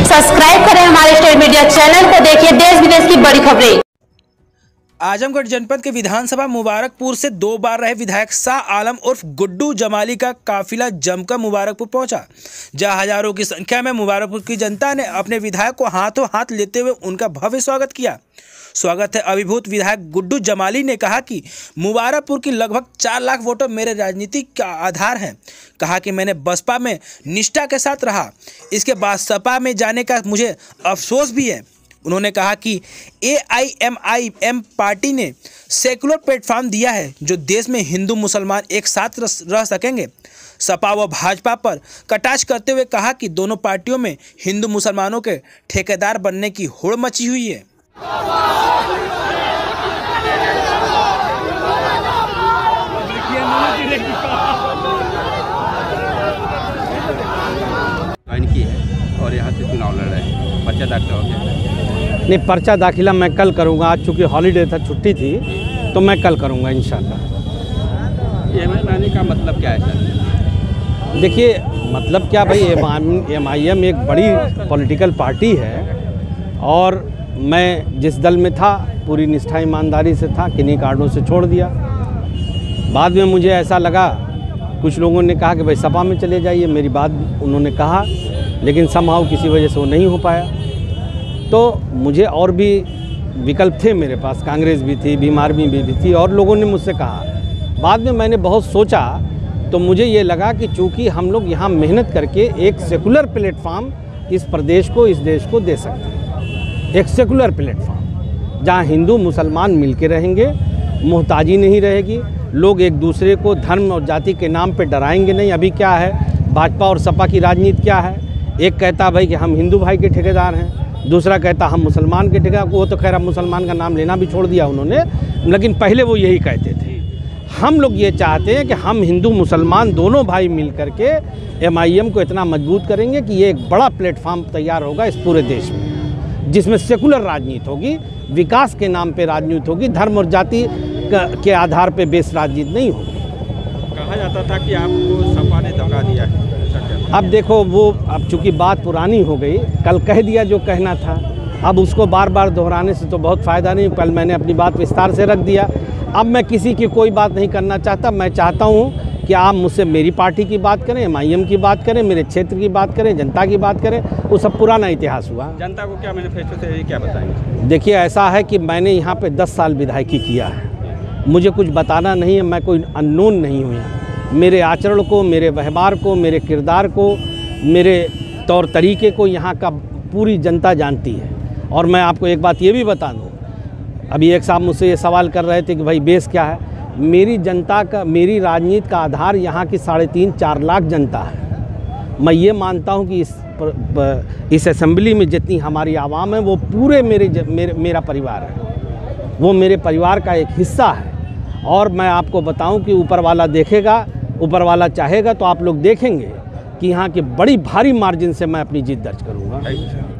Subscribe करें हमारे state media channel को, देखिए देश विदेश की बड़ी खबरें। आजमगढ़ जनपद के विधानसभा मुबारकपुर से 2 बार रहे विधायक शाह आलम उर्फ गुड्डू जमाली का काफिला जमकर मुबारकपुर पहुंचा, जहां हजारों की संख्या में मुबारकपुर की जनता ने अपने विधायक को हाथों हाथ लेते हुए उनका भव्य स्वागत किया। स्वागत है अभिभूत विधायक गुड्डू जमाली ने कहा कि मुबारकपुर की लगभग 4 लाख वोटर मेरे राजनीति का आधार हैं। कहा कि मैंने बसपा में निष्ठा के साथ रहा, इसके बाद सपा में जाने का मुझे अफसोस भी है। उन्होंने कहा कि AIMIM पार्टी ने सेकुलर प्लेटफॉर्म दिया है जो देश में हिंदू मुसलमान एक साथ रह सकेंगे। सपा व भाजपा पर कटाक्ष करते हुए कहा कि दोनों पार्टियों में हिंदू मुसलमानों के ठेकेदार बनने की होड़ मची हुई है। की है और यहाँ से चुनाव लड़ रहे हैं, पर्चा दाखिल हो गया। नहीं, पर्चा दाखिला मैं कल करूँगा। आज चूँकि हॉलीडे था, छुट्टी थी, तो मैं कल करूँगा इंशाल्लाह। AIMIM का मतलब क्या है सर? देखिए, मतलब क्या भाई, AIMIM एक बड़ी पॉलिटिकल पार्टी है और मैं जिस दल में था पूरी निष्ठा ईमानदारी से था, किन्हीं कारणों से छोड़ दिया। बाद में मुझे ऐसा लगा, कुछ लोगों ने कहा कि भाई सपा में चले जाइए, मेरी बात उन्होंने कहा, लेकिन समहाउ किसी वजह से वो नहीं हो पाया। तो मुझे और भी विकल्प थे मेरे पास, कांग्रेस भी थी, भीम आर्मी भी थी, और लोगों ने मुझसे कहा। बाद में मैंने बहुत सोचा तो मुझे ये लगा कि चूँकि हम लोग यहाँ मेहनत करके एक सेकुलर प्लेटफॉर्म इस प्रदेश को, इस देश को दे सकते हैं। एक सेकुलर प्लेटफॉर्म जहाँ हिंदू मुसलमान मिल के रहेंगे, मोहताजी नहीं रहेगी, लोग एक दूसरे को धर्म और जाति के नाम पे डराएंगे नहीं। अभी क्या है, भाजपा और सपा की राजनीति क्या है, एक कहता भाई कि हम हिंदू भाई के ठेकेदार हैं, दूसरा कहता हम मुसलमान के ठेकेदार। वो तो खैर अब मुसलमान का नाम लेना भी छोड़ दिया उन्होंने, लेकिन पहले वो यही कहते थे। हम लोग ये चाहते हैं कि हम हिंदू मुसलमान दोनों भाई मिल करके AIMIM को इतना मजबूत करेंगे कि ये एक बड़ा प्लेटफॉर्म तैयार होगा इस पूरे देश में, जिसमें सेकुलर राजनीति होगी, विकास के नाम पे राजनीति होगी, धर्म और जाति के आधार पे बेस राजनीति नहीं होगी। कहा जाता था कि आपको सपा ने धोखा दिया है। अब देखो, वो अब चूँकि बात पुरानी हो गई, कल कह दिया जो कहना था, अब उसको बार बार दोहराने से तो बहुत फ़ायदा नहीं। कल मैंने अपनी बात विस्तार से रख दिया। अब मैं किसी की कोई बात नहीं करना चाहता। मैं चाहता हूँ कि आप मुझसे मेरी पार्टी की बात करें, AIMIM की बात करें, मेरे क्षेत्र की बात करें, जनता की बात करें। वो सब पुराना इतिहास हुआ। जनता को क्या मैनिफेस्टो से क्या बताएंगे? देखिए, ऐसा है कि मैंने यहाँ पे 10 साल विधायकी किया है, मुझे कुछ बताना नहीं है, मैं कोई अननोन नहीं हूँ यहाँ। मेरे आचरण को, मेरे व्यवहार को, मेरे किरदार को, मेरे तौर तरीके को यहाँ का पूरी जनता जानती है। और मैं आपको एक बात ये भी बता दूँ, अभी एक साहब मुझसे ये सवाल कर रहे थे कि भाई बेस क्या है। मेरी जनता का, मेरी राजनीति का आधार यहाँ की 3.5-4 लाख जनता है। मैं ये मानता हूँ कि इस असेंबली में जितनी हमारी आवाम है वो पूरे मेरा परिवार है, वो मेरे परिवार का एक हिस्सा है। और मैं आपको बताऊं कि ऊपर वाला देखेगा, ऊपर वाला चाहेगा तो आप लोग देखेंगे कि यहाँ के बड़ी भारी मार्जिन से मैं अपनी जीत दर्ज करूँगा।